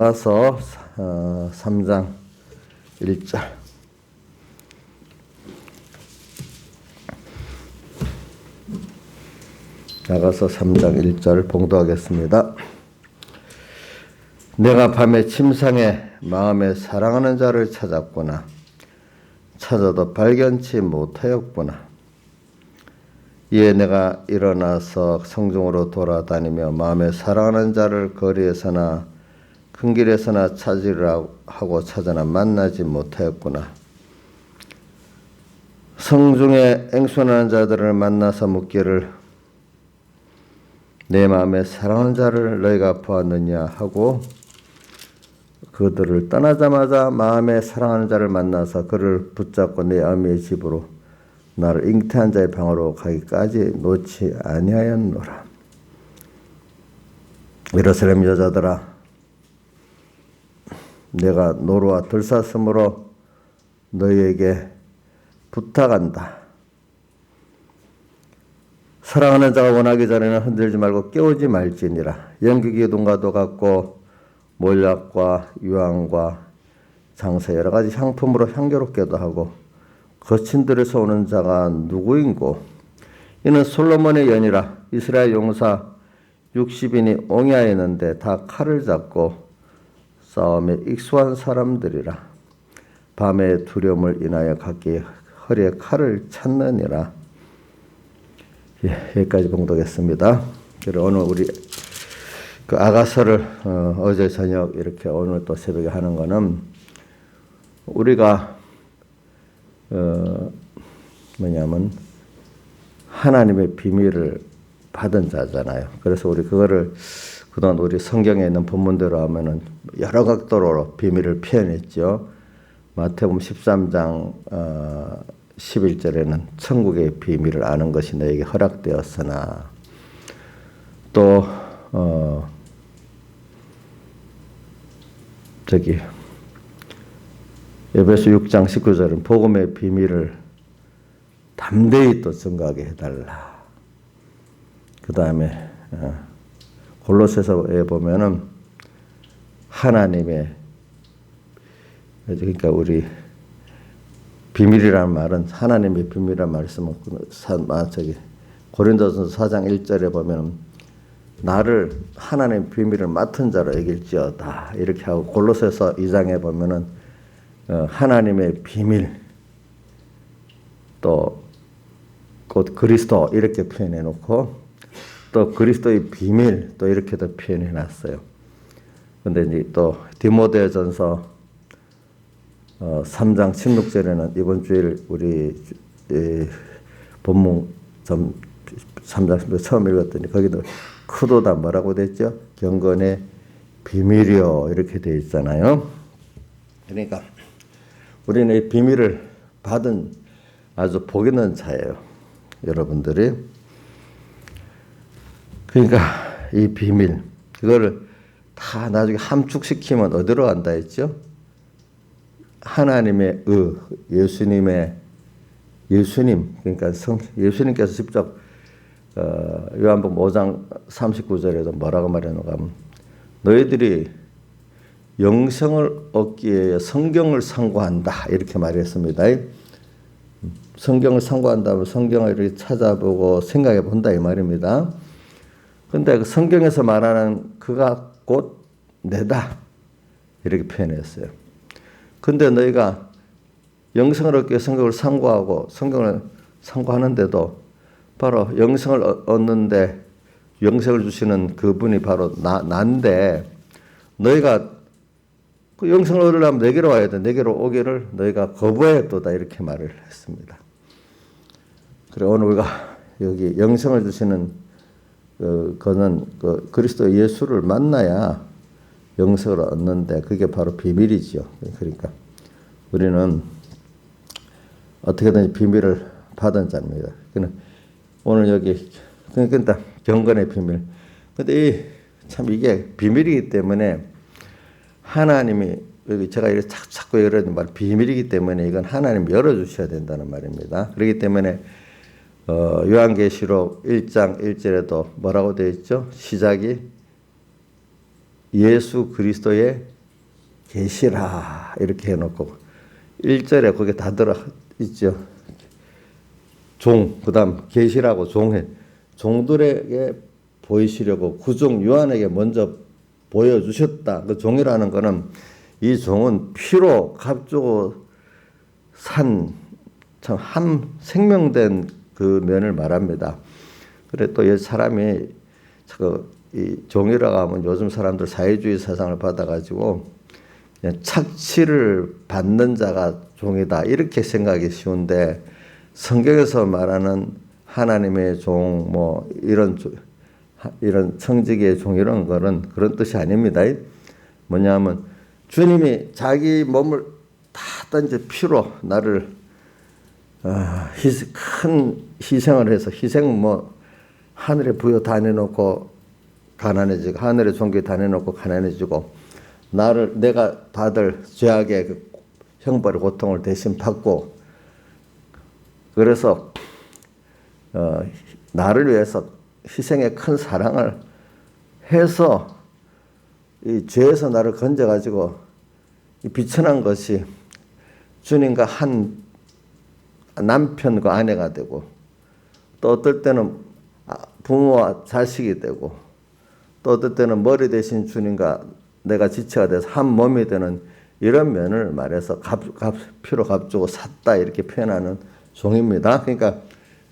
나가서 3장 1절. 나가서 3장 1절 봉독하겠습니다. 내가 밤에 침상에 마음에 사랑하는 자를 찾았구나. 찾아도 발견치 못하였구나. 이에 내가 일어나서 성중으로 돌아다니며 마음에 사랑하는 자를 거리에서나 큰 길에서나 찾으리라 하고 찾아나 만나지 못하였구나. 성중에 앵순하는 자들을 만나서 묻기를 내 마음에 사랑하는 자를 너희가 보았느냐 하고 그들을 떠나자마자 마음에 사랑하는 자를 만나서 그를 붙잡고 내 어미의 집으로 나를 잉태한 자의 방으로 가기까지 놓지 아니하였노라. 예루살렘 여자들아, 내가 노루와 들사슴으로 너희에게 부탁한다. 사랑하는 자가 원하기 전에는 흔들지 말고 깨우지 말지니라. 연기기둥과도 같고 몰약과 유황과 장사 여러 가지 향품으로 향기롭게도 하고 거친 들에서 오는 자가 누구인고? 이는 솔로몬의 연이라. 이스라엘 용사 60인이 옹야했는데 다 칼을 잡고 싸움에 익숙한 사람들이라. 밤의 두려움을 인하여 각기 허리에 칼을 찾느니라. 여기까지 봉독했습니다. 그리고 오늘 우리 그 아가서를 어제 저녁 이렇게 오늘 또 새벽에 하는 거는 우리가 뭐냐면 하나님의 비밀을 받은 자잖아요. 그래서 우리 그거를 그동안 우리 성경에 있는 본문대로 하면은 여러 각도로 비밀을 표현했죠. 마태복음 13장 11절에는 천국의 비밀을 아는 것이 너에게 허락되었으나 또 에베소 6장 19절은 복음의 비밀을 담대히 또 증거하게 해달라. 그 다음에 골로새서에 보면은 하나님의, 그러니까 우리 비밀이라는 말은 하나님의 비밀이라는 말씀은 고린도전서 4장 1절에 보면은 나를 하나님의 비밀을 맡은 자로 여길지어다 이렇게 하고, 골로새서 2장에 보면은 하나님의 비밀 또 곧 그리스도 이렇게 표현해 놓고 또 그리스도의 비밀 또 이렇게도 표현해 놨어요. 근데 이제 또 디모데전서 3장 16절에는 이번 주일 우리 본문 3장 처음 읽었더니 거기도 크도다 뭐라고 됐죠? 경건의 비밀이요 이렇게 되어 있잖아요. 그러니까 우리는 이 비밀을 받은 아주 복 있는 자예요. 여러분들이. 그러니까 이 비밀 그거를 다 나중에 함축시키면 어디로 간다 했죠? 하나님의 예수님 그러니까 예수님께서 직접 요한복음 5장 39절에도 뭐라고 말했는가 하면 너희들이 영생을 얻기 위해 성경을 상고한다 이렇게 말했습니다. 성경을 상고한다면 성경을 이렇게 찾아보고 생각해 본다 이 말입니다. 근데 그 성경에서 말하는 그가 곧 내다 이렇게 표현했어요. 근데 너희가 영생을 얻기 위해 성경을 상고하고 성경을 상고하는데도 바로 영생을 얻는데 영생을 주시는 그분이 바로 난데 너희가 그 영생을 얻으려면 내게로 와야 돼. 내게로 오기를 너희가 거부했도다 이렇게 말을 했습니다. 그래 오늘 우리가 여기 영생을 주시는 그는 그리스도 예수를 만나야 영생을 얻는데 그게 바로 비밀이죠. 그러니까 우리는 어떻게든지 비밀을 받은 자입니다. 오늘 여기 그러니까 경건의 비밀. 근데 참 이게 비밀이기 때문에 하나님이 제가 이렇게 자꾸 이러는 말 비밀이기 때문에 이건 하나님 열어주셔야 된다는 말입니다. 그렇기 때문에 요한계시록 1장 1절에도 뭐라고 되어 있죠? 시작이 예수 그리스도의 계시라 이렇게 해놓고 1절에 거기 다 들어 있죠. 종, 그 다음 계시라고 종해. 종들에게 보이시려고 구종 요한에게 먼저 보여주셨다. 그 종이라는 거는 이 종은 피로 값주고 산 참 한 생명된 그 면을 말합니다. 그래 또 사람이 이 종이라고 하면 요즘 사람들 사회주의 사상을 받아가지고 그냥 착취를 받는 자가 종이다 이렇게 생각이 쉬운데 성경에서 말하는 하나님의 종 뭐 이런 청지기의 종 이런 거는 그런 뜻이 아닙니다. 뭐냐면 주님이 자기 몸을 다 던져 피로 나를 큰 희생을 해서 희생 뭐 하늘의 부여 다 내놓고 가난해지고 하늘의 종교 다 내놓고 가난해지고 내가 받을 죄악의 그 형벌의 고통을 대신 받고 그래서 나를 위해서 희생의 큰 사랑을 해서 이 죄에서 나를 건져가지고 비천한 것이 주님과 한 남편과 아내가 되고 또 어떨 때는 부모와 자식이 되고 또 어떨 때는 머리 대신 주님과 내가 지체가 돼서 한 몸이 되는 이런 면을 말해서 피로 값주고 샀다 이렇게 표현하는 종입니다. 그러니까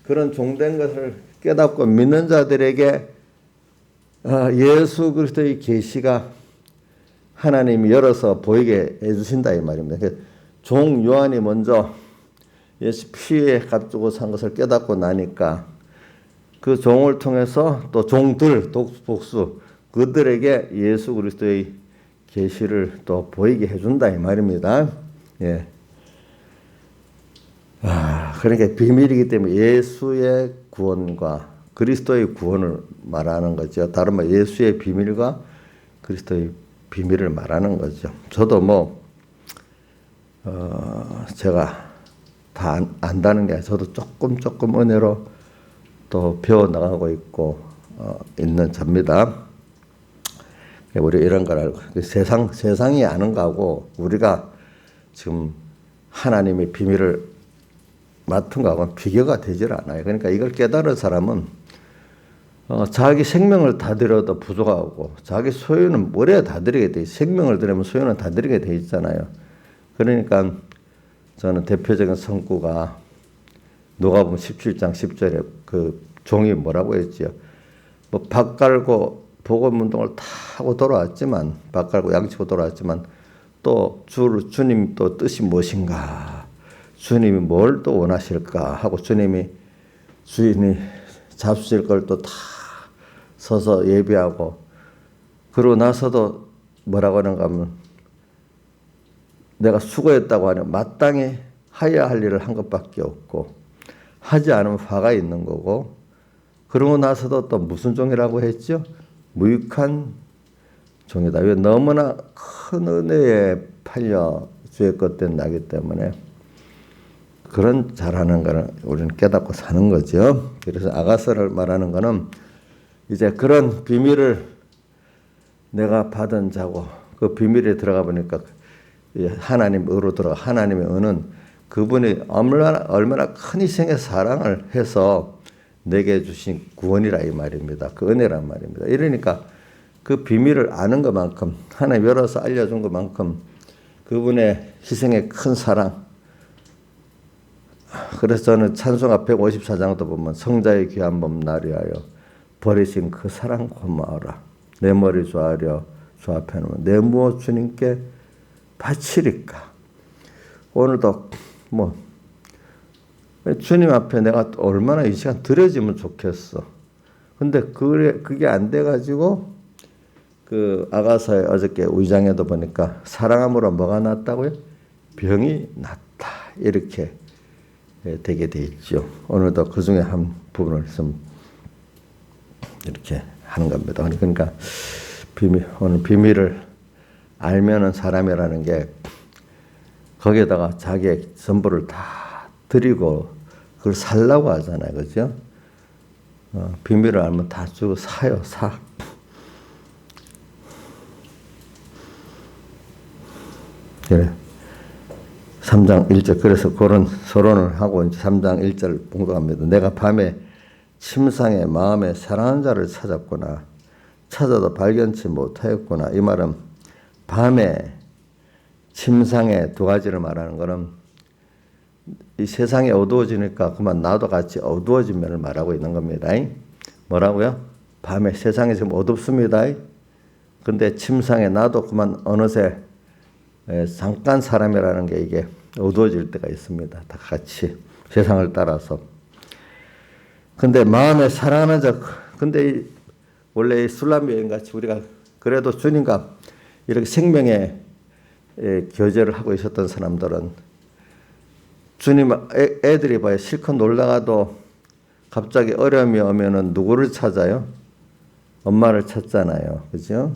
그런 종된 것을 깨닫고 믿는 자들에게 예수 그리스도의 계시가 하나님이 열어서 보이게 해주신다 이 말입니다. 종 요한이 먼저 예수 피에 값주고 산 것을 깨닫고 나니까 그 종을 통해서 또 종들 복수 그들에게 예수 그리스도의 계시를 또 보이게 해준다 이 말입니다. 예. 그러니까 비밀이기 때문에 예수의 구원과 그리스도의 구원을 말하는 거죠. 다른 말 예수의 비밀과 그리스도의 비밀을 말하는 거죠. 저도 뭐 제가 다 안다는 게 아니라 저도 조금 은혜로 또 배워 나가고 있고 있는 자입니다. 우리 이런 걸 알고 세상이 아는 거하고 우리가 지금 하나님의 비밀을 맡은 거하고는 비교가 되질 않아요. 그러니까 이걸 깨달은 사람은 자기 생명을 다 드려도 부족하고 자기 소유는 뭐래야 다 드리게 돼. 생명을 드리면 소유는 다 드리게 돼 있잖아요. 그러니까 저는 대표적인 성구가 누가복음 17장 10절에 그 종이 뭐라고 했지요. 뭐 밥 갈고 복음 운동을 다 하고 돌아왔지만 밥 갈고 양치고 돌아왔지만 또 주님 또 뜻이 무엇인가 주님이 뭘 또 원하실까 하고 주인이 잡수실 걸 또 다 서서 예비하고 그러고 나서도 뭐라고 하는가 하면 내가 수고했다고 하면 마땅히 하여야 할 일을 한 것밖에 없고 하지 않으면 화가 있는 거고 그러고 나서도 또 무슨 종이라고 했죠? 무익한 종이다. 왜 너무나 큰 은혜에 팔려 주의 것된 나기 때문에 그런 잘하는 거는 우리는 깨닫고 사는 거죠. 그래서 아가서를 말하는 거는 이제 그런 비밀을 내가 받은 자고 그 비밀에 들어가 보니까 하나님 의로 들어가 하나님의 의는 그분이 얼마나 큰 희생의 사랑을 해서 내게 주신 구원이라 이 말입니다. 그 은혜란 말입니다. 이러니까 그 비밀을 아는 것만큼 하나님 열어서 알려준 것만큼 그분의 희생의 큰 사랑 그래서 저는 찬송가 154장도 보면 성자의 귀한 몸 나를 위하여 버리신 그 사랑 고마워라. 내 머리 조아려 주 앞에 놓으면 내 무엇 주님께 바치리까. 오늘도 뭐 주님 앞에 내가 얼마나 이 시간 드려지면 좋겠어. 근데 그게 안 돼가지고 그 아가서의 어저께 의장에도 보니까 사랑함으로 뭐가 낫다고요? 병이 낫다. 이렇게 되게 돼 있죠. 오늘도 그 중에 한 부분을 좀 이렇게 하는 겁니다. 그러니까 오늘 비밀을 알면은 사람이라는 게 거기에다가 자기의 전부를 다 드리고 그걸 살라고 하잖아요. 그죠? 비밀을 알면 다 주고 사요. 사. 그래. 3장 1절. 그래서 그런 서론을 하고 이제 3장 1절 봉독합니다. 내가 밤에 침상에 마음에 사랑하는 자를 찾았구나. 찾아도 발견치 못하였구나. 이 말은 밤에 침상에 두 가지를 말하는 것은 이 세상이 어두워지니까 그만 나도 같이 어두워진 면을 말하고 있는 겁니다. 뭐라고요? 밤에 세상이 지금 어둡습니다. 근데 침상에 나도 그만 어느새 잠깐 사람이라는 게 이게 어두워질 때가 있습니다. 다 같이 세상을 따라서. 근데 마음에 사랑하는 자, 근데 원래 술람 여행 같이 우리가 그래도 주님과 이렇게 생명의 교제를 하고 있었던 사람들은 주님 애들이 봐요. 실컷 놀다가도 갑자기 어려움이 오면은 누구를 찾아요? 엄마를 찾잖아요. 그죠?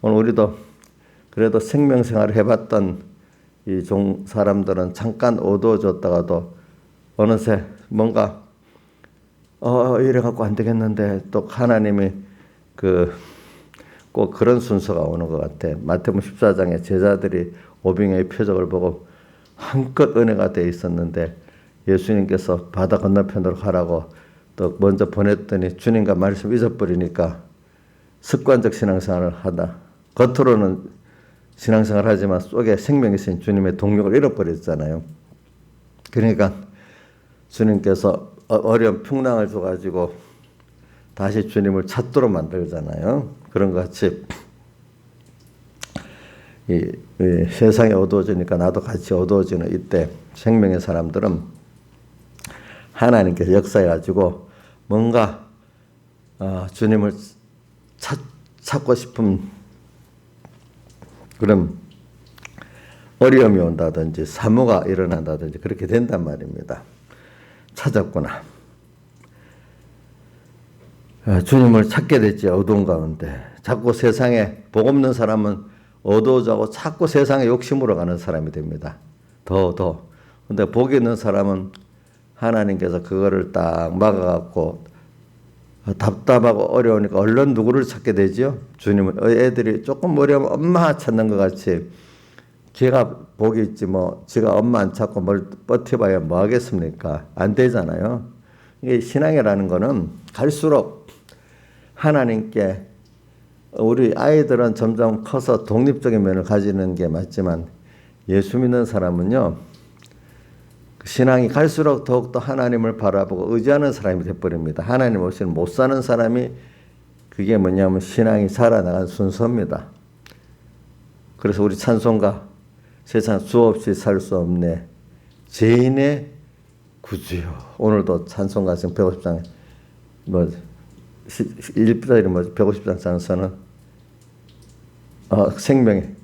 오늘 우리도 그래도 생명생활을 해봤던 이 사람들은 잠깐 어두워졌다가도 어느새 뭔가 이래갖고 안 되겠는데 또 하나님이 꼭 그런 순서가 오는 것 같아. 마태복음 14장에 제자들이 오병이어의 표적을 보고 한껏 은혜가 돼 있었는데 예수님께서 바다 건너편으로 가라고 또 먼저 보냈더니 주님과 말씀 잊어버리니까 습관적 신앙생활을 하다. 겉으로는 신앙생활을 하지만 속에 생명이 있으신 주님의 동력을 잃어버렸잖아요. 그러니까 주님께서 어려운 풍랑을 줘가지고 다시 주님을 찾도록 만들잖아요. 그런 것 같이 이 세상이 어두워지니까 나도 같이 어두워지는 이때 생명의 사람들은 하나님께서 역사해가지고 뭔가 주님을 찾고 싶은 그런 어려움이 온다든지 사모가 일어난다든지 그렇게 된단 말입니다. 찾았구나. 주님을 찾게 됐지. 어두운 가운데 자꾸 세상에 복 없는 사람은 어두워져고 자꾸 세상에 욕심으로 가는 사람이 됩니다. 더. 근데 복 있는 사람은 하나님께서 그거를 딱 막아갖고 답답하고 어려우니까 얼른 누구를 찾게 되죠? 주님을. 애들이 조금 어려우면 엄마 찾는 것 같이 걔가 복이 있지 뭐 지가 엄마 안 찾고 뭘 버텨봐야 뭐 하겠습니까? 안 되잖아요. 이게 신앙이라는 거는 갈수록 하나님께 우리 아이들은 점점 커서 독립적인 면을 가지는 게 맞지만 예수 믿는 사람은요. 신앙이 갈수록 더욱더 하나님을 바라보고 의지하는 사람이 돼버립니다. 하나님 없이는 못 사는 사람이 그게 뭐냐면 신앙이 살아나간 순서입니다. 그래서 우리 찬송가 세상 주 없이 살 수 없네 죄인의 구주요. 오늘도 찬송가 지금 150장 1절이 150장 찬송은 생명의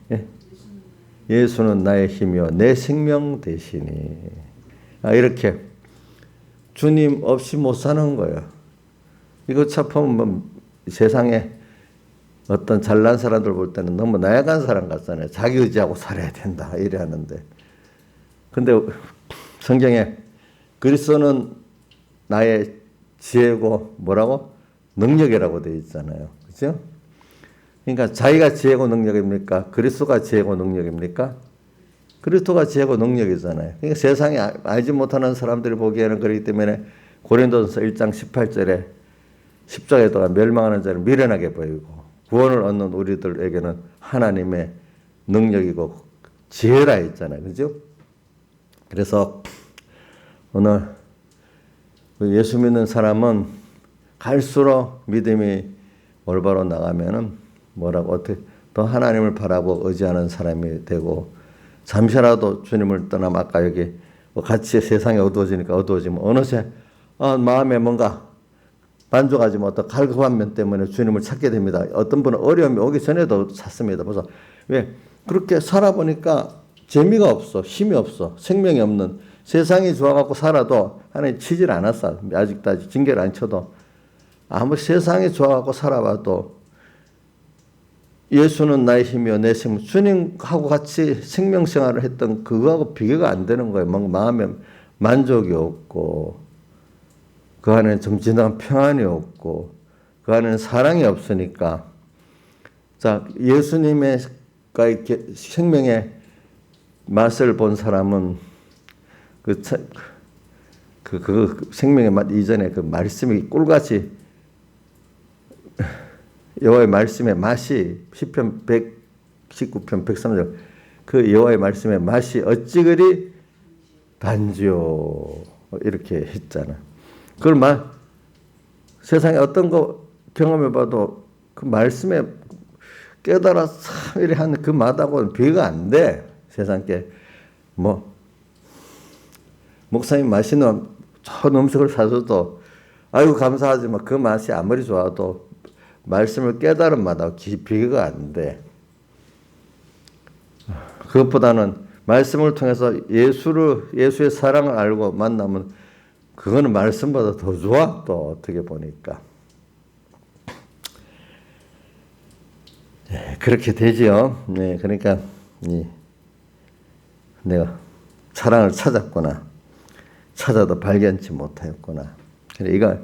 예수는 나의 힘이요 내 생명 되시니 이렇게 주님 없이 못 사는 거예요. 이거 참 보면 세상에 어떤 잘난 사람들 볼 때는 너무 나약한 사람 같잖아요. 자기 의지하고 살아야 된다 이래 하는데 근데 성경에 그리스도는 나의 지혜고 뭐라고? 능력이라고 되어 있잖아요. 그렇죠? 그러니까 자기가 지혜고 능력입니까? 그리스도가 지혜고 능력입니까? 그리스도가 지혜고 능력이잖아요. 그러니까 세상에 알지 못하는 사람들이 보기에는 그렇기 때문에 고린도전서 1장 18절에 십자가에다가 멸망하는 자를 미련하게 보이고 구원을 얻는 우리들에게는 하나님의 능력이고 지혜라 했잖아요. 그죠? 그래서 오늘 예수 믿는 사람은 갈수록 믿음이 올바로 나가면은 뭐라고 어떻게 더 하나님을 바라고 의지하는 사람이 되고 잠시라도 주님을 떠나면 아까 여기 같이 세상이 어두워지니까 어두워지면 어느새 마음에 뭔가 만족하지 못하고 갈급한 면 때문에 주님을 찾게 됩니다. 어떤 분은 어려움이 오기 전에도 찾습니다. 그래서 왜 그렇게 살아보니까 재미가 없어, 힘이 없어, 생명이 없는 세상이 좋아갖고 살아도 하나님 치질 않았어. 아직도 징계를 안 쳐도 아무 세상이 좋아갖고 살아봐도 예수는 나의 힘이요 내 생명 주님하고 같이 생명생활을 했던 그거하고 비교가 안 되는 거예요. 마음에 만족이 없고 그 안에는 정진한 평안이 없고 그 안에는 사랑이 없으니까 자 예수님의 생명의 맛을 본 사람은 그 생명의 맛 이전에 그 말씀이 꿀같이 여호와의 말씀의 맛이 시편 119편 103절 그 여호와의 말씀의 맛이 어찌 그리 단지요 이렇게 했잖아. 그걸 세상에 어떤 거 경험해봐도 그 말씀에 깨달아 참 이래 하는 그 맛하고는 비교가 안 돼. 세상 게 목사님 맛있는 좋은 음식을 사줘도 아이고 감사하지만 그 맛이 아무리 좋아도 말씀을 깨달은 맛하고 비교가 안 돼. 그것보다는 말씀을 통해서 예수의 사랑을 알고 만나면 그거는 말씀보다 더 좋아. 또 어떻게 보니까. 네, 그렇게 되지요. 네, 그러니까 내가 사랑을 찾았구나. 찾아도 발견치 못하였구나. 이거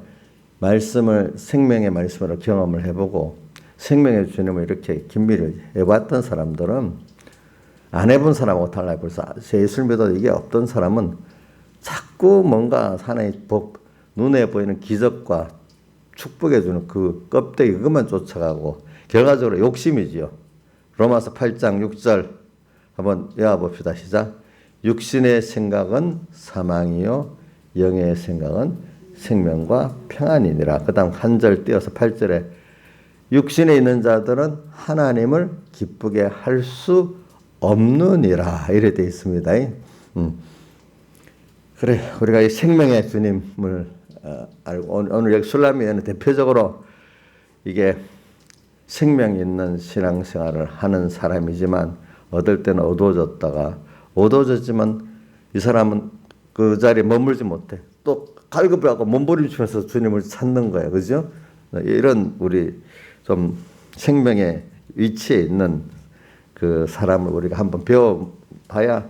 말씀을 생명의 말씀으로 경험을 해보고 생명의 주님을 이렇게 긴밀히 해봤던 사람들은 안 해본 사람하고 달라요. 벌써 예수를 믿어도 이게 없던 사람은 자꾸 뭔가 하나의 눈에 보이는 기적과 축복해 주는 그 껍데기 그것만 쫓아가고 결과적으로 욕심이지요. 로마서 8장 6절 한번 외워봅시다. 시작. 육신의 생각은 사망이요 영의 생각은 생명과 평안이니라. 그 다음 한 절 띄어서 8절에 육신에 있는 자들은 하나님을 기쁘게 할 수 없느니라 이래 되어 있습니다. 그래 우리가 이 생명의 주님을 알고 오늘 여기 술라미에는 대표적으로 이게 생명이 있는 신앙생활을 하는 사람이지만 어떨 때는 어두워졌지만 이 사람은 그 자리에 머물지 못해. 또 갈급을 하고 몸부림치면서 주님을 찾는 거예요. 그죠? 이런 우리 좀 생명의 위치에 있는 그 사람을 우리가 한번 배워봐야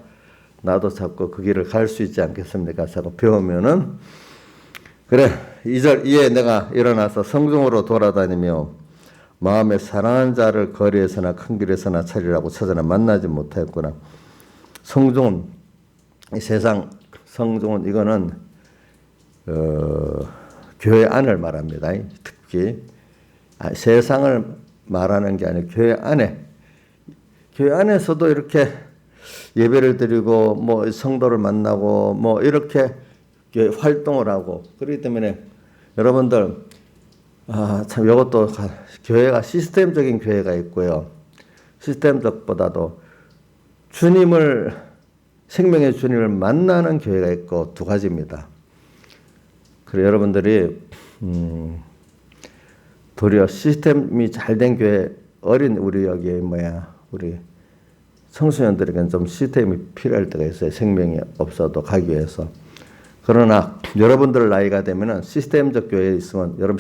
나도 자꾸 그 길을 갈 수 있지 않겠습니까? 자꾸 배우면은 그래 2절 이에 내가 일어나서 성중으로 돌아다니며 마음에 사랑하는 자를 거리에서나 큰 길에서나 찾으라고 찾아나 만나지 못하였구나. 성중은 세상 성중은 이거는 교회 안을 말합니다. 특히 세상을 말하는 게 아니고 교회 안에서도 이렇게 예배를 드리고 뭐 성도를 만나고 뭐 이렇게 활동을 하고 그렇기 때문에 여러분들 참 이것도 교회가 시스템적인 교회가 있고요. 시스템적보다도 생명의 주님을 만나는 교회가 있고 두 가지입니다. 그래 여러분들이 도리어 시스템이 잘된 교회 우리 여기 우리 청소년들에게는 좀 시스템이 필요할 때가 있어요. 생명이 없어도 가기 위해서. 그러나 여러분들 나이가 되면은 시스템적 교회에 있으면 여러분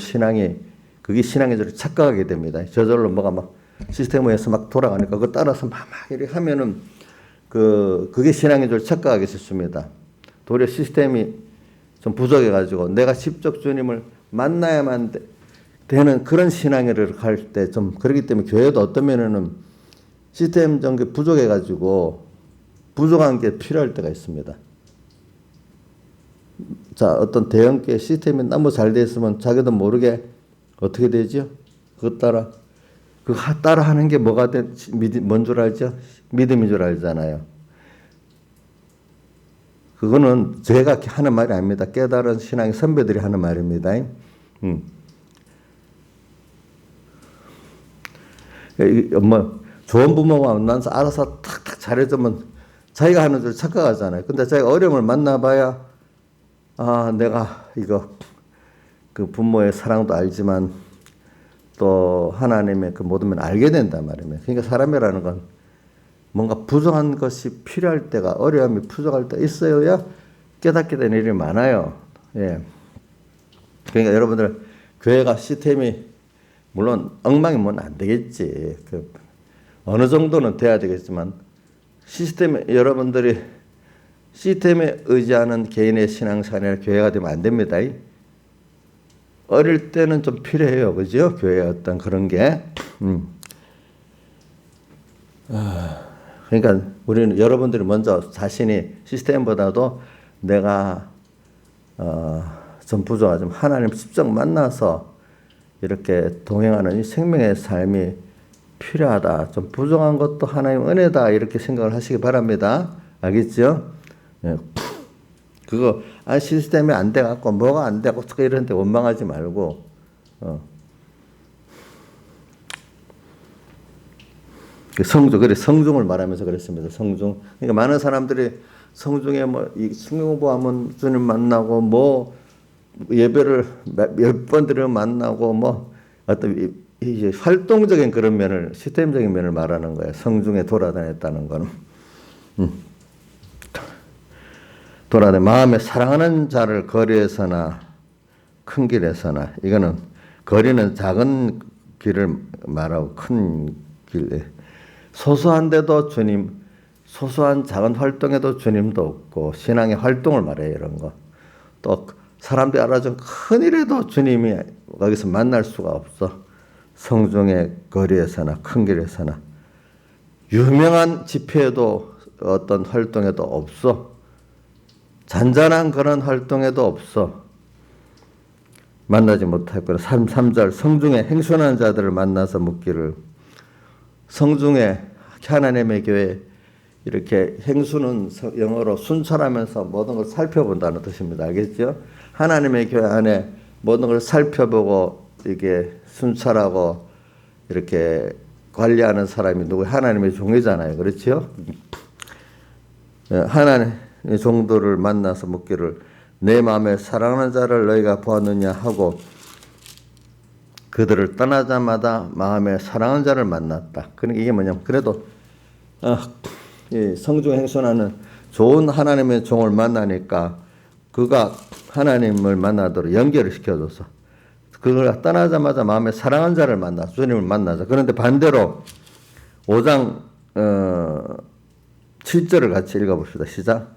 그게 신앙의 줄 착각하게 됩니다. 저절로 뭐가 막 시스템에서 막 돌아가니까 그거 따라서 막 이렇게 하면은 그게 신앙의 줄 착각하기 쉽습니다. 도리어 시스템이 좀 부족해가지고 내가 직접 주님을 만나야만 되는 그런 신앙을 갈 때 좀 그렇기 때문에 교회도 어떤 면에는 시스템적인 게 부족해가지고 부족한 게 필요할 때가 있습니다. 자, 어떤 대형교회 시스템이 너무 잘 돼 있으면 자기도 모르게 어떻게 되죠? 그거 따라 하는 게 뭔 줄 알죠? 믿음인 줄 알잖아요. 그거는 제가 하는 말이 아닙니다. 깨달은 신앙의 선배들이 하는 말입니다. 좋은 부모가 만나서 알아서 탁탁 잘해주면 자기가 하는 줄 착각하잖아요. 근데 자기가 어려움을 만나봐야 내가 그 부모의 사랑도 알지만 또 하나님의 그 모든 면 알게 된단 말입니다. 그러니까 사람이라는 건 뭔가 부족한 것이 필요할 때가 어려움이 부족할 때 있어야 깨닫게 되는 일이 많아요. 예. 그러니까 여러분들 교회가 시스템이 물론 엉망이면 안 되겠지. 어느 정도는 돼야 되겠지만 여러분들이 시스템에 의지하는 개인의 신앙생활이 교회가 되면 안 됩니다. 어릴 때는 좀 필요해요. 그죠? 교회의 어떤 그런 게. 그러니까 우리는 여러분들이 먼저 자신이 시스템보다도 내가 좀 부족하지만 하나님 직접 만나서 이렇게 동행하는 이 생명의 삶이 필요하다. 좀 부족한 것도 하나님 은혜다. 이렇게 생각을 하시기 바랍니다. 알겠죠? 예. 그거 시스템이 안 돼갖고 뭐가 안 되고 이런 데 원망하지 말고 그래 성중을 말하면서 그랬습니다. 성중. 그러니까 많은 사람들이 성중에 이 성경공부하면 주님 만나고 예배를 몇 번 드리면 만나고 어떤 이제 활동적인 그런 면을 시스템적인 면을 말하는 거예요. 성중에 돌아다녔다는 거는. 돌아다니 마음에 사랑하는 자를 거리에서나 큰 길에서나 이거는 거리는 작은 길을 말하고 큰 길에 소소한데도 주님 소소한 작은 활동에도 주님도 없고 신앙의 활동을 말해요. 이런 거. 또 사람들이 알아준 큰 일에도 주님이 거기서 만날 수가 없어. 성중의 거리에서나 큰 길에서나 유명한 집회에도 어떤 활동에도 없어. 잔잔한 그런 활동에도 없어. 만나지 못할 거라. 3절 성중에 행순한 자들을 만나서 묻기를 성중에 하나님의 교회 이렇게 행수는 영어로 순찰하면서 모든 걸 살펴본다는 뜻입니다. 알겠죠? 하나님의 교회 안에 모든 걸 살펴보고 이게 순찰하고 이렇게 관리하는 사람이 누구예요? 하나님의 종이잖아요. 그렇죠? 하나님의 종들을 만나서 묻기를 내 마음에 사랑하는 자를 너희가 보았느냐 하고 그들을 떠나자마자 마음에 사랑하는 자를 만났다. 그러니까 이게 뭐냐면 그래도 이 성중 행선하는 좋은 하나님의 종을 만나니까 그가 하나님을 만나도록 연결을 시켜줘서 그걸 떠나자마자 마음에 사랑하는 자를 만나 주님을 만나자. 그런데 반대로 5장 7절을 같이 읽어봅시다. 시작.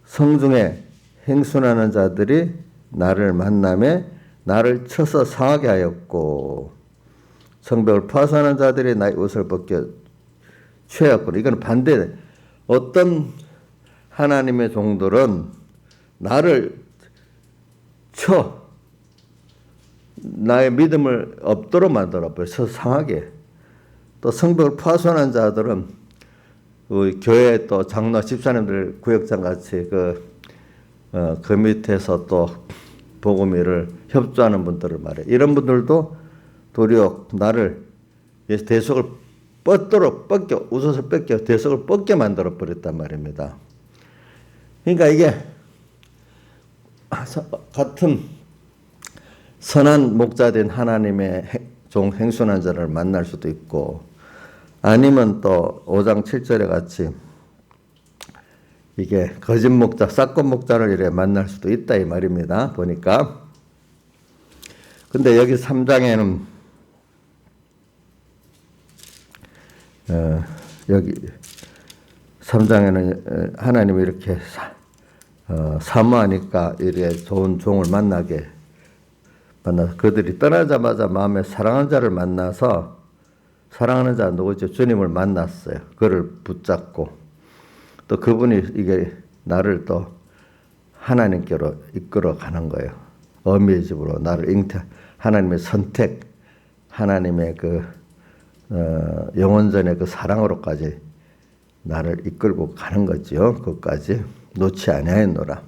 성중에 행순하는 자들이 나를 만남에 나를 쳐서 상하게 하였고 성벽을 파손하는 자들이 나의 옷을 벗겨 취하였고 이건 반대. 어떤 하나님의 종들은 나를 쳐 나의 믿음을 없도록 만들어버려 쳐 상하게. 또 성벽을 파손한 자들은 교회 또 장로 집사님들 구역장 같이 그 밑에서 또 복음을 협조하는 분들을 말해. 이런 분들도 도리어 나를 대속을 뻗도록 벗겨 웃어서 뺏겨 대속을 뻗게 만들어 버렸단 말입니다. 그러니까 이게 같은 선한 목자된 하나님의 종 행순한 자를 만날 수도 있고 아니면 또 5장 7절에 같이 이게 거짓 목자, 싹건 목자를 이래 만날 수도 있다 이 말입니다. 보니까. 근데 여기 3장에는 여기 3장에는 하나님이 이렇게 사모하니까 이래 좋은 종을 만나서 그들이 떠나자마자 마음에 사랑하는 자를 만나서 사랑하는 자 누구죠? 주님을 만났어요. 그를 붙잡고 또 그분이 이게 나를 또 하나님께로 이끌어 가는 거예요. 어미의 집으로 나를 하나님의 선택, 하나님의 영원전의 그 사랑으로까지 나를 이끌고 가는 거죠. 그것까지 놓지 아니하였노라.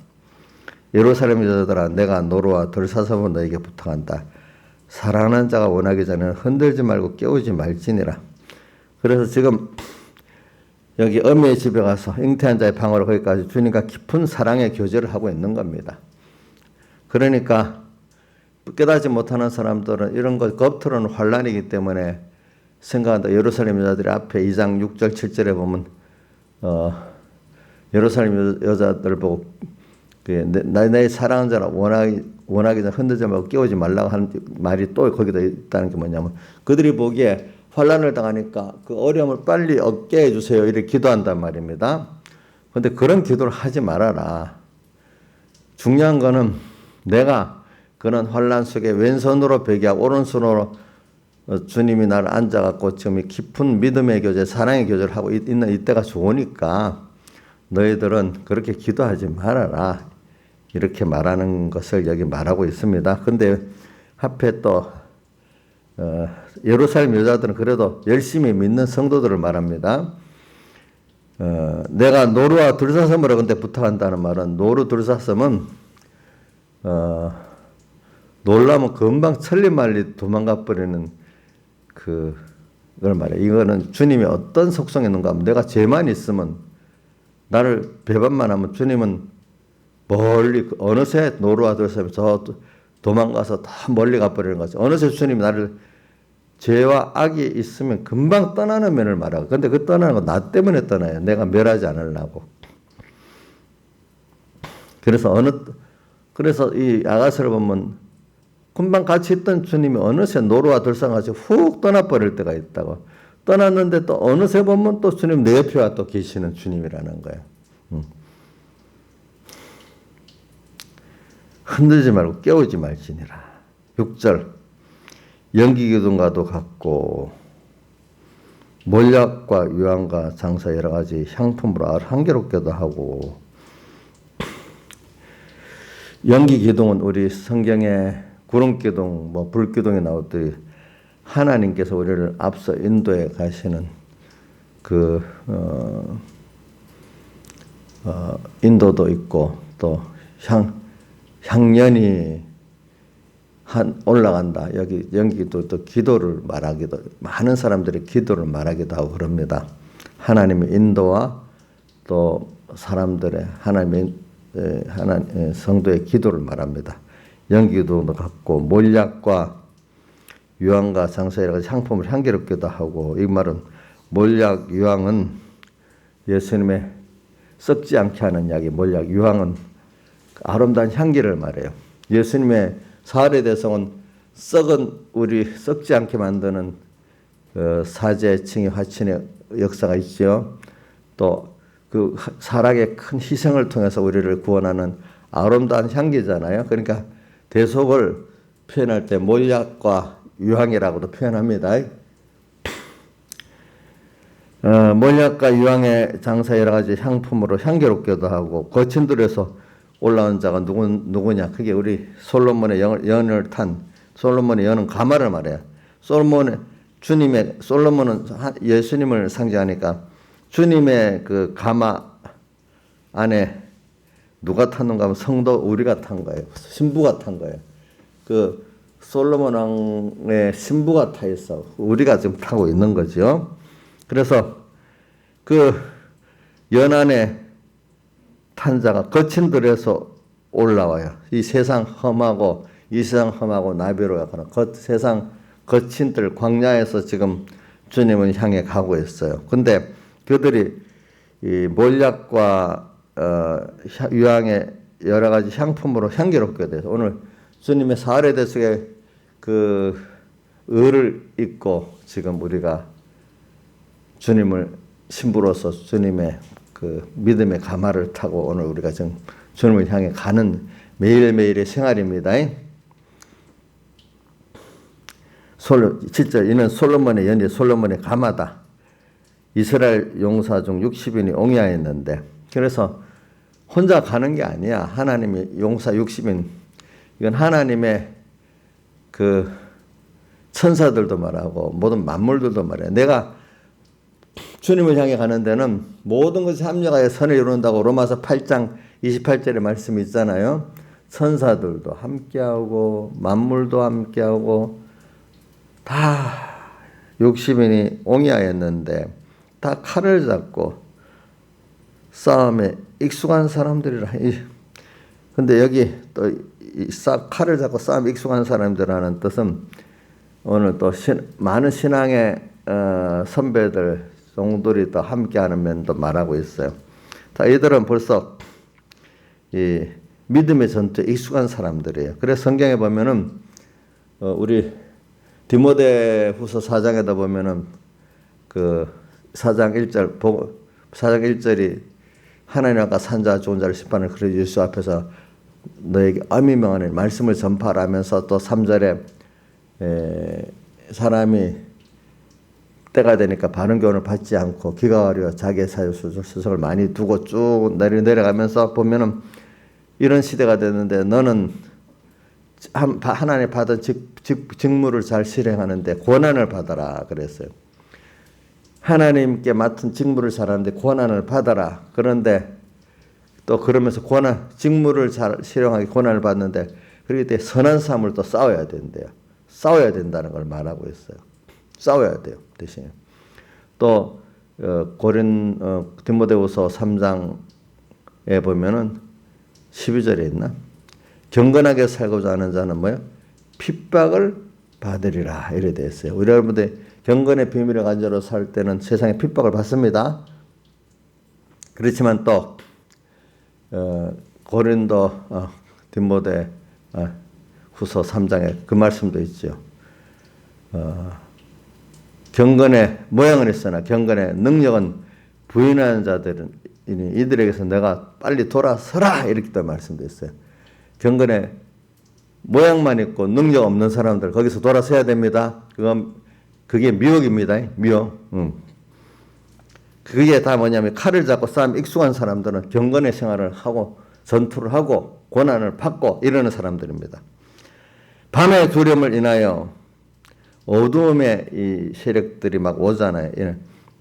예루살렘 여자들아 내가 노루와 들사슴을 너에게 부탁한다. 사랑하는 자가 원하기 전에는 흔들지 말고 깨우지 말지니라. 그래서 지금 여기 어미의 집에 가서 잉태한 자의 방으로 거기까지 주님과 깊은 사랑의 교제를 하고 있는 겁니다. 그러니까 깨닫지 못하는 사람들은 이런 것 겉으로는 환란이기 때문에 생각한다. 예루살렘 여자들이 앞에 2장 6절 7절에 보면 예루살렘 여자들 보고 나의 사랑하는 자라 원하기 전에 흔들지 말고 깨우지 말라고 하는 말이 또 거기다 있다는 게 뭐냐면 그들이 보기에 환란을 당하니까 그 어려움을 빨리 얻게 해주세요. 이렇게 기도한단 말입니다. 그런데 그런 기도를 하지 말아라. 중요한 거는 내가 그런 환란 속에 왼손으로 베개하고 오른손으로 주님이 나를 앉아갖고 지금 이 깊은 믿음의 교제, 사랑의 교제를 하고 있는 이때가 좋으니까 너희들은 그렇게 기도하지 말아라. 이렇게 말하는 것을 여기 말하고 있습니다. 근데 하필 또 예루살렘 여자들은 그래도 열심히 믿는 성도들을 말합니다. 내가 노루와 들사슴으로 근데 부탁한다는 말은, 노루 들사슴은 놀라면 금방 천리말리 도망가 버리는 그걸 말해. 이거는 주님이 어떤 속성이 있는가 하면, 내가 죄만 있으면, 나를 배반만 하면 주님은 멀리 어느새 노루와 들사슴이 저 도망가서 다 멀리 가버리는 거죠. 어느새 주님이 나를, 죄와 악이 있으면 금방 떠나는 면을 말하고, 근데 그 떠나는 건 나 때문에 떠나요. 내가 멸하지 않으려고. 그래서 이 아가서를 보면 금방 같이 있던 주님이 어느새 노루와 들사슴같이 훅 떠나버릴 때가 있다고. 떠났는데 또 어느새 보면 또 주님 내 옆에 와 또 계시는 주님이라는 거예요. 흔들지 말고 깨우지 말지니라. 6절. 연기기둥과도 같고 몰약과 유황과 장사 여러 가지 향품으로 향기롭게도 하고. 연기기둥은 우리 성경에 구름기둥, 불기둥이 나오듯이 하나님께서 우리를 앞서 인도해 가시는 인도도 있고, 또 향연이 올라간다. 여기 연기도 또 기도를 말하기도, 많은 사람들이 기도를 말하기도 하고 그럽니다. 하나님의 인도와 또 사람들의 하나님 성도의 기도를 말합니다. 연기도 갖고 몰약과 유황과 장사이라고 향품을 향기롭기도 하고, 이 말은 몰약, 유황은 예수님의 썩지 않게 하는 약이 몰약, 유황은 아름다운 향기를 말해요. 예수님의 사활의 대성은 썩은 우리 썩지 않게 만드는 사제, 칭의, 화친의 역사가 있죠. 또 그 사랑의 큰 희생을 통해서 우리를 구원하는 아름다운 향기잖아요. 그러니까 대속을 표현할 때 몰약과 유황이라고도 표현합니다. 몰약과 유황의 장사 여러 가지 향품으로 향기롭게도 하고, 거친 들에서 올라온 자가 누구냐? 그게 우리 솔로몬의 연을 탄, 솔로몬의 연은 가마를 말해요. 솔로몬은 예수님을 상징하니까 주님의 그 가마 안에 누가 탔는가 하면 성도 우리가 탄 거예요. 신부가 탄 거예요. 그 솔로몬 왕의 신부가 타 있어. 우리가 지금 타고 있는 거죠. 그래서 그 연 안에 탄 자가 거친 들에서 올라와요. 이 세상 험하고 나비로 약하는 세상 거친 들 광야에서 지금 주님은 향해 가고 있어요. 근데 그들이 이 몰약과 유황의 여러 가지 향품으로 향기롭게 돼서, 오늘 주님의 사활의 대속에 그 의를 입고 지금 우리가 주님을 신부로서 주님의 그 믿음의 가마를 타고 오늘 우리가 지금 주님을 향해 가는 매일매일의 생활입니다. 7절, 이는 솔로몬의 연이 솔로몬의 가마다. 이스라엘 용사 중 60인이 옹야했는데, 그래서 혼자 가는 게 아니야. 하나님이 용사 60인, 이건 하나님의 그 천사들도 말하고 모든 만물들도 말해. 내가 주님을 향해 가는 데는 모든 것이 합력하여 선을 이룬다고 로마서 8장 28절의 말씀이 있잖아요. 천사들도 함께하고 만물도 함께하고 다 60인이 옹야했는데 다 칼을 잡고 싸움에 익숙한 사람들이라. 근데 여기 또 칼을 잡고 싸움에 익숙한 사람들이라는 뜻은 오늘 또 많은 신앙의 선배들, 종들이 또 함께하는 면도 말하고 있어요. 다 이들은 벌써 이 믿음의 전투에 익숙한 사람들이에요. 그래서 성경에 보면은 우리 디모데후서 4장에다 보면은 그 4장 1절이 하나님 아까 산자 좋은 자를 심판을 그래 예수 앞에서 너에게 엄히 명하는 말씀을 전파하면서 또 3절에 사람이 때가 되니까 바른 교훈을 받지 않고 기가 어려 자기의 사유수석을 많이 두고 쭉 내려가면서 보면은 이런 시대가 됐는데 너는 하나님 받은 직무를 잘 실행하는데 고난을 받아라 그랬어요. 하나님께 맡은 직무를 잘하는데 고난을 받아라. 그런데 또 그러면서 직무를 잘 실행하기 고난을 받는데 그렇기 때문에 선한 싸움을 또 싸워야 된대요. 싸워야 된다는 걸 말하고 있어요. 싸워야 돼요. 대신에 또 디모데후서 3장에 보면은 12절에 있나? 경건하게 살고자 하는 자는 뭐요? 핍박을 받으리라 이래 돼 있어요. 우리 여러분들 경건의 비밀의 간절로 살 때는 세상에 핍박을 받습니다. 그렇지만 또 디모데 후서 3장에 그 말씀도 있죠. 경건의 모양은 있으나 경건의 능력은 부인하는 자들은 이들에게서 내가 빨리 돌아서라 이렇게 또 말씀도 있어요. 경건의 모양만 있고 능력 없는 사람들 거기서 돌아서야 됩니다. 그게 미혹입니다. 미혹. 그게 다 뭐냐면 칼을 잡고 싸움 익숙한 사람들은 경건의 생활을 하고 전투를 하고 고난을 받고 이러는 사람들입니다. 밤의 두려움을 인하여 어두움의 이 세력들이 막 오잖아요.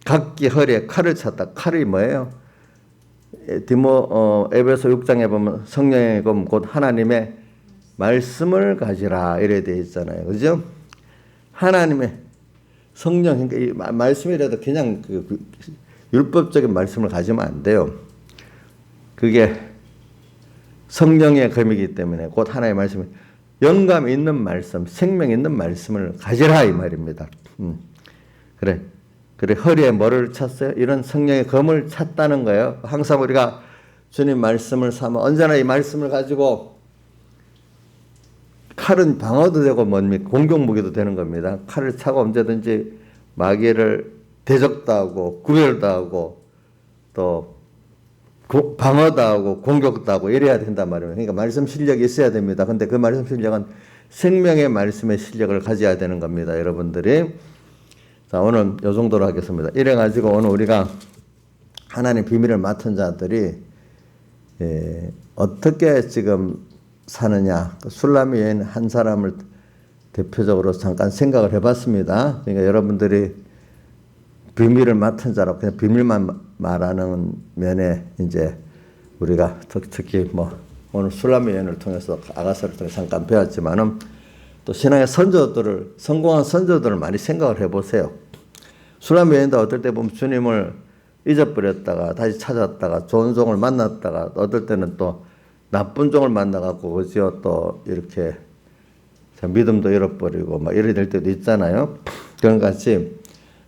각기 허리에 칼을 찼다. 칼이 뭐예요? 에베소 6장에 보면 성령의 검 곧 하나님의 말씀을 가지라 이래 되어 있잖아요. 그죠? 하나님의 성령, 그러니까 이 말씀이라도 그냥 율법적인 말씀을 가지면 안 돼요. 그게 성령의 검이기 때문에 곧 하나님의 말씀이 영감 있는 말씀, 생명 있는 말씀을 가지라 이 말입니다. 그래 허리에 뭐를 찼어요? 이런 성령의 검을 찼다는 거예요. 항상 우리가 주님 말씀을 삼아 언제나 이 말씀을 가지고 칼은 방어도 되고 뭡니까? 공격무기도 되는 겁니다. 칼을 차고 언제든지 마귀를 대적도 하고 구별도 하고 또 방어도 하고 공격도 하고 이래야 된단 말이에요. 그러니까 말씀 실력이 있어야 됩니다. 근데 그 말씀 실력은 생명의 말씀의 실력을 가져야 되는 겁니다. 여러분들이. 자, 오늘 요 정도로 하겠습니다. 이래가지고 오늘 우리가 하나님 비밀을 맡은 자들이 어떻게 지금 사느냐. 술람이 여인 한 사람을 대표적으로 잠깐 생각을 해봤습니다. 그러니까 여러분들이 비밀을 맡은 자라고 그냥 비밀만 말하는 면에 이제 우리가 특히 오늘 술람의 여인을 통해서 아가서를 통해 잠깐 배웠지만은 또 신앙의 선조들을 성공한 선조들을 많이 생각을 해보세요. 술람의 여인도 어떨 때 보면 주님을 잊어버렸다가 다시 찾았다가 좋은 종을 만났다가 어떨 때는 또 나쁜 종을 만나갖고 그죠 또 이렇게 믿음도 잃어버리고 막 이래 될 때도 있잖아요. 그런 같이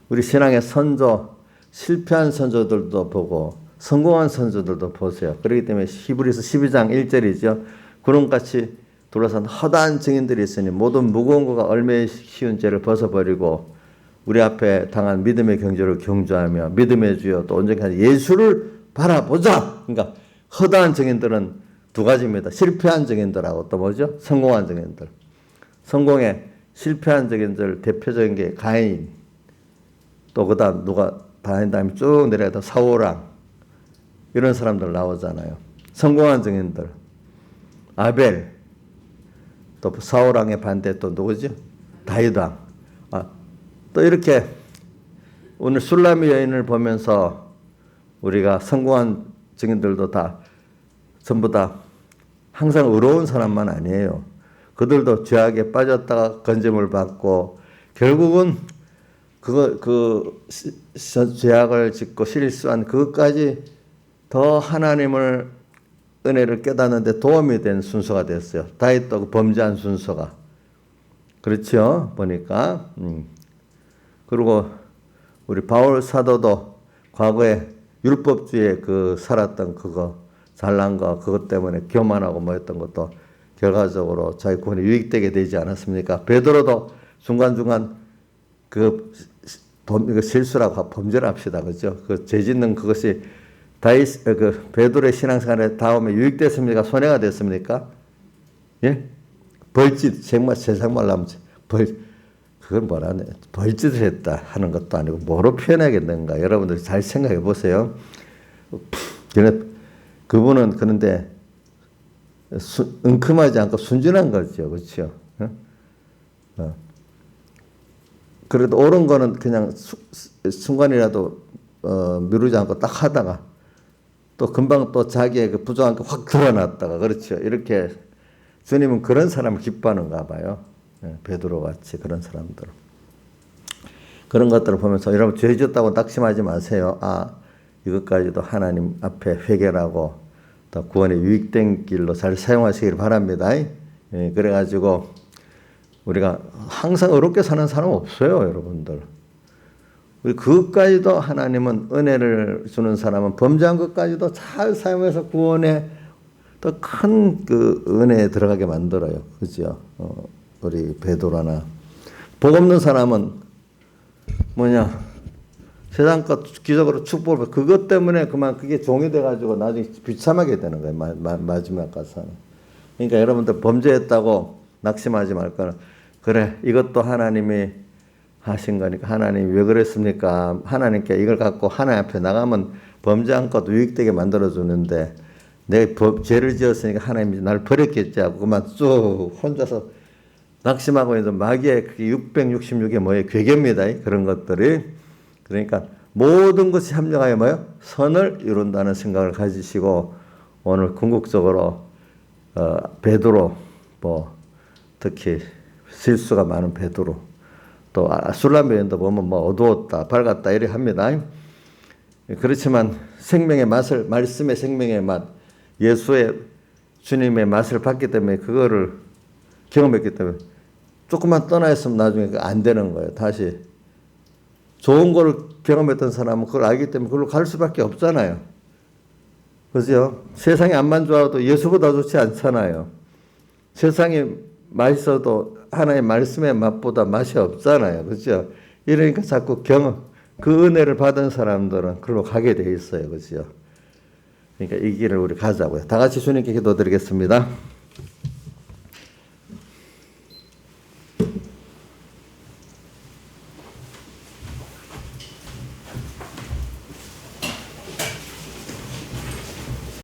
우리 신앙의 선조 실패한 선조들도 보고 성공한 선조들도 보세요. 그렇기 때문에 히브리서 12장 1절이죠. 구름같이 둘러싼 허다한 증인들이 있으니 모든 무거운 것과 얼매기 쉬운 죄를 벗어버리고 우리 앞에 당한 믿음의 경주를 경주하며 믿음의 주여 또 온전히 하는 예수를 바라보자. 그러니까 허다한 증인들은 두 가지입니다. 실패한 증인들하고 또 뭐죠? 성공한 증인들. 성공에 실패한 증인들 대표적인 게 가인. 또 그다음 누가 다닌 다음에 쭉 내려가다 사울왕 이런 사람들 나오잖아요. 성공한 증인들. 아벨. 또 사울왕의 반대 또 누구죠? 다윗왕. 또 이렇게 오늘 술람의 여인을 보면서 우리가 성공한 증인들도 다 전부 다 항상 의로운 사람만 아니에요. 그들도 죄악에 빠졌다가 건짐을 받고 결국은 죄악을 짓고 실수한 그것까지 더 하나님을 은혜를 깨닫는데 도움이 된 순서가 됐어요. 다윗도 범죄한 순서가. 그렇죠? 보니까. 그리고 우리 바울 사도도 과거에 율법주의에 살았던 잘난 거, 그것 때문에 교만하고 뭐였던 것도 결과적으로 자기 구원에 유익되게 되지 않았습니까? 베드로도 중간중간 실수라고 범죄를 합시다. 그죠? 죄 짓는 그것이 베드로의 신앙생활에 다음에 유익됐습니까? 손해가 됐습니까? 예? 벌짓, 세상말 나면 그걸 뭐라 하네. 벌짓을 했다 하는 것도 아니고 뭐로 표현하겠는가. 여러분들이 잘 생각해 보세요. 그분은 그런데 은큼하지 않고 순진한 거죠. 그렇죠? 그래도 옳은 거는 그냥 순간이라도 미루지 않고 딱 하다가 또 금방 또 자기의 그 부족한 게 확 드러났다가 그렇죠. 이렇게 주님은 그런 사람을 기뻐하는가 봐요. 베드로 같이 그런 사람들. 그런 것들을 보면서 여러분 죄 지었다고 낙심하지 마세요. 아, 이것까지도 하나님 앞에 회개하고 또 구원에 유익된 길로 잘 사용하시길 바랍니다. 그래가지고 우리가 항상 어렵게 사는 사람 없어요, 여러분들. 그것까지도 하나님은 은혜를 주는 사람은 범죄한 것까지도 잘 사용해서 구원에 더 큰 그 은혜에 들어가게 만들어요. 그죠? 우리 베드로나 복 없는 사람은 뭐냐 세상 것 기적으로 축복을 그것 때문에 그만 그게 종이 돼가지고 나중에 비참하게 되는 거예요. 마지막 가서는. 그러니까 여러분들 범죄했다고 낙심하지 말거나 그래 이것도 하나님이 하신 거니까 하나님이 왜 그랬습니까? 하나님께 이걸 갖고 하나님 앞에 나가면 범죄한 것도 유익되게 만들어주는데 내가 죄를 지었으니까 하나님이 날 버렸겠지 하고 그만 쭉 혼자서 낙심하고 있는 마귀의 666의 뭐예요? 괴계입니다. 그런 것들이. 그러니까 모든 것이 합력하여 뭐예요? 선을 이룬다는 생각을 가지시고 오늘 궁극적으로 베드로 뭐 특히 실수가 많은 베드로 또 술람 여인도 보면 뭐 어두웠다 밝았다 이래 합니다. 그렇지만 생명의 맛을 말씀의 생명의 맛 예수의 주님의 맛을 봤기 때문에 그거를 경험했기 때문에 조금만 떠나 있으면 나중에 안 되는 거예요. 다시 좋은 걸 경험했던 사람은 그걸 알기 때문에 그걸로 갈 수밖에 없잖아요. 그죠? 세상이 안만 좋아도 예수보다 좋지 않잖아요. 세상이 맛있어도 하나님의 말씀의 맛보다 맛이 없잖아요. 그죠? 이러니까 자꾸 그 은혜를 받은 사람들은 그걸로 가게 돼 있어요. 그죠? 그러니까 이 길을 우리 가자고요. 다 같이 주님께 기도드리겠습니다.